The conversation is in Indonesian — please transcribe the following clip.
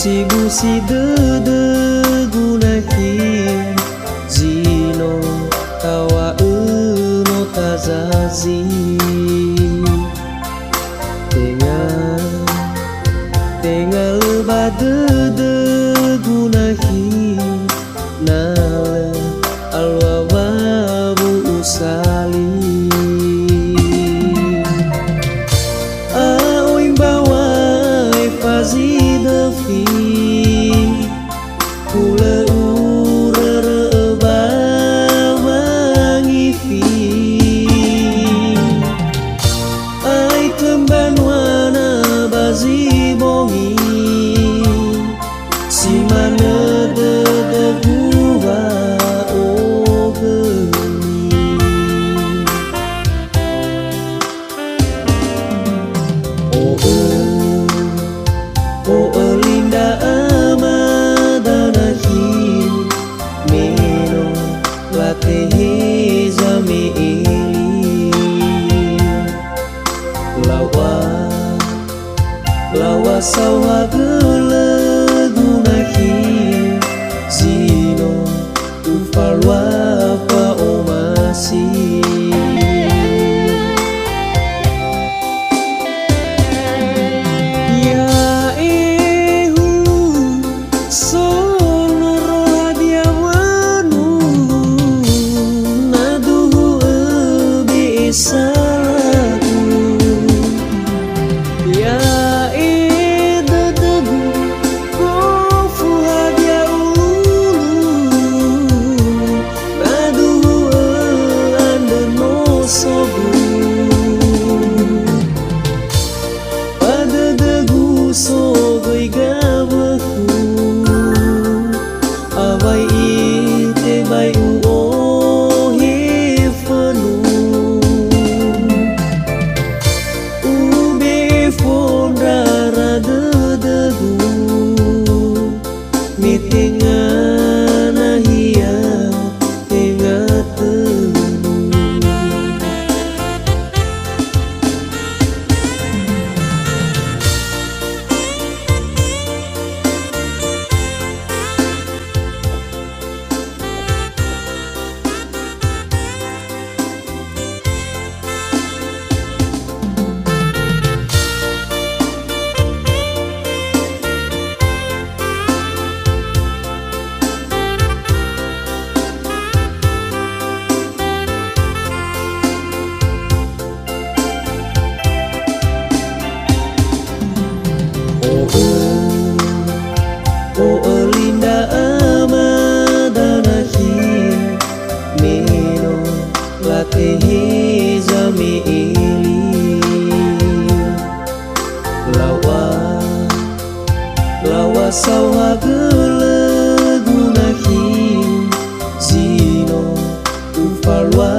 Sibusi dede gunahi Zino tawa no tazazi Tenga lebah dede gunahi Nale alwa wabu usali Aoing bawai fazi defi Kule urere bawangi fi Ai temban wana bazi bongi Si mana de gua o geni O linda amadanahi Meno latehe zami ili Lawa sawa gele gunahi Zino ufalwa pa omasi O linda amadanahi Meno latehe zami ili Lawa sawa gele gunahi Zino ufalwa